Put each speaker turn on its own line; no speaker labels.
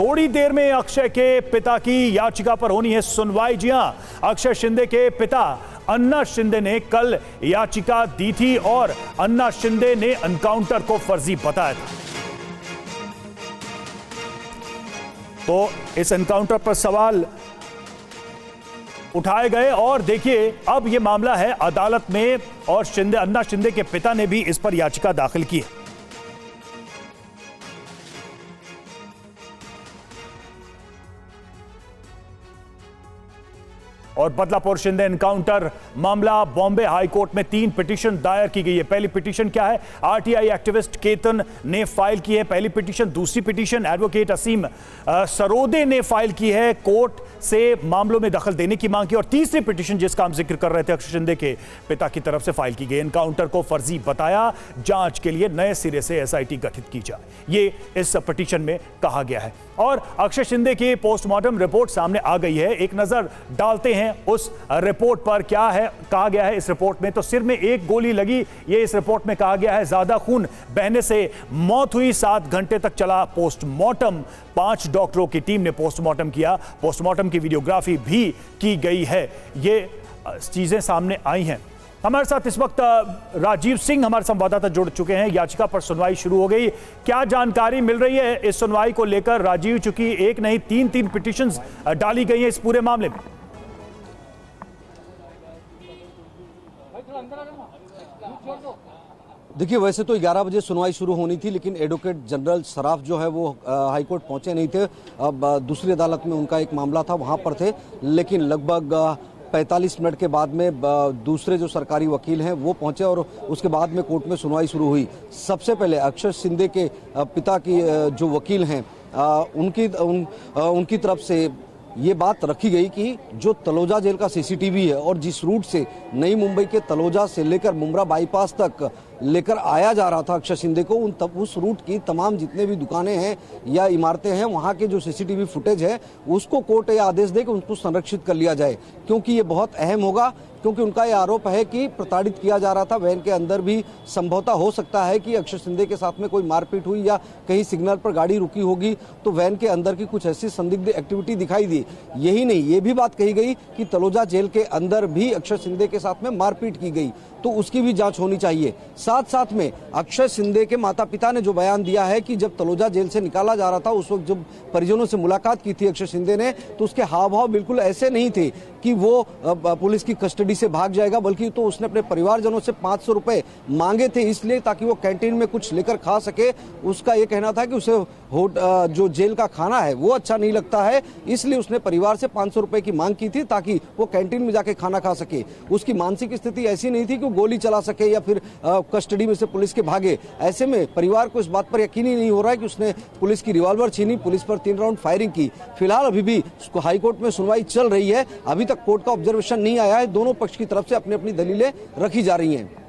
थोड़ी देर में अक्षय के पिता की याचिका पर होनी है सुनवाई। जी हां, अक्षय शिंदे के पिता अन्ना शिंदे ने कल याचिका दी थी और अन्ना शिंदे ने एनकाउंटर को फर्जी बताया था। तो इस एनकाउंटर पर सवाल उठाए गए और देखिए अब यह मामला है अदालत में और अन्ना शिंदे के पिता ने भी इस पर याचिका दाखिल की है। और बदलापुर शिंदे एनकाउंटर मामला बॉम्बे हाईकोर्ट में 3 पिटीशन दायर की गई है। पहली पिटीशन क्या है? आरटीआई एक्टिविस्ट केतन ने फाइल की है पहली पिटीशन। दूसरी पिटीशन एडवोकेट असीम सरोदे ने फाइल की है, कोर्ट से मामलों में दखल देने की मांग की। और तीसरी पिटीशन जिसका हम जिक्र कर रहे थे, अक्षय शिंदे के पिता की तरफ से फाइल की गई। एनकाउंटर को फर्जी बताया, जांच के लिए नए सिरे से एसआईटी गठित की जाए, ये इस पिटीशन में कहा गया है। और अक्षय शिंदे की पोस्टमार्टम रिपोर्ट सामने आ गई है। एक नजर डालते हैं उस रिपोर्ट पर। क्या है कहा गया है इस रिपोर्ट में? तो सिर में 1 गोली लगी, ये इस रिपोर्ट में कहा गया है। ज्यादा खून बहने से मौत हुई। 7 घंटे तक चला पोस्टमार्टम। 5 डॉक्टरों की टीम ने पोस्टमार्टम किया। पोस्टमार्टम की वीडियोग्राफी भी की गई है। ये चीजें सामने आई हैं। हमारे साथ इस वक्त राजीव सिंह हमारे संवाददाता जुड़ चुके हैं। याचिका पर सुनवाई शुरू हो गई, क्या जानकारी मिल रही है इस सुनवाई को लेकर? राजीव, चूंकि एक नहीं 3 पिटीशंस डाली गई हैं इस पूरे मामले में।
देखिए, वैसे तो 11 बजे सुनवाई शुरू होनी थी, लेकिन एडवोकेट जनरल सराफ जो है वो हाईकोर्ट पहुंचे नहीं थे। अब दूसरी अदालत में उनका एक मामला था, वहां पर थे। लेकिन लगभग 45 मिनट के बाद में दूसरे जो सरकारी वकील हैं वो पहुंचे और उसके बाद में कोर्ट में सुनवाई शुरू हुई। सबसे पहले अक्षय शिंदे के पिता की जो वकील हैं उनकी तरफ से ये बात रखी गई कि जो तलोजा जेल का सीसीटीवी है और जिस रूट से नई मुंबई के तलोजा से लेकर मुंब्रा बाईपास तक लेकर आया जा रहा था अक्षय शिंदे को, उस रूट की तमाम जितने भी दुकानें हैं या इमारतें हैं, वहां के जो सीसीटीवी फुटेज है उसको कोर्ट यह आदेश दे कि उनको संरक्षित कर लिया जाए, क्योंकि ये बहुत अहम होगा। क्योंकि उनका यह आरोप है कि प्रताड़ित किया जा रहा था। वैन के अंदर भी संभवतः हो सकता है कि अक्षय शिंदे के साथ में कोई मारपीट हुई या कहीं सिग्नल पर गाड़ी रुकी होगी तो वैन के अंदर की कुछ ऐसी संदिग्ध एक्टिविटी दिखाई दी। यही नहीं, ये भी बात कही गई कि तलोजा जेल के अंदर भी अक्षय शिंदे के साथ में मारपीट की गई, तो उसकी भी जांच होनी चाहिए। साथ साथ में अक्षय शिंदे के माता पिता ने जो बयान दिया है कि जब तलोजा जेल से निकाला जा रहा था उस वक्त जब परिजनों से मुलाकात की थी अक्षय शिंदे ने, तो उसके हाव भाव बिल्कुल ऐसे नहीं थे कि वो पुलिस की कस्टडी से भाग जाएगा, बल्कि तो उसने अपने परिवारजनों से 500 रुपए मांगे थे, इसलिए ताकि वो कैंटीन में कुछ लेकर खा सके। उसका ये कहना था कि उसे जो जेल का खाना है वो अच्छा नहीं लगता है, इसलिए उसने परिवार से 500 रुपए की मांग की थी ताकि वो कैंटीन में जाके खाना खा सके। उसकी मानसिक स्थिति ऐसी नहीं थी कि वो गोली चला सके या फिर कस्टडी में से पुलिस के भागे। ऐसे में परिवार को इस बात पर यकीन ही नहीं हो रहा है कि उसने पुलिस की रिवॉल्वर छीनी, पुलिस पर 3 राउंड फायरिंग की। फिलहाल अभी भी हाईकोर्ट में सुनवाई चल रही है, अभी तक कोर्ट का ऑब्जर्वेशन नहीं आया है। दोनों पक्ष की तरफ से अपनी अपनी दलीलें रखी जा रही हैं।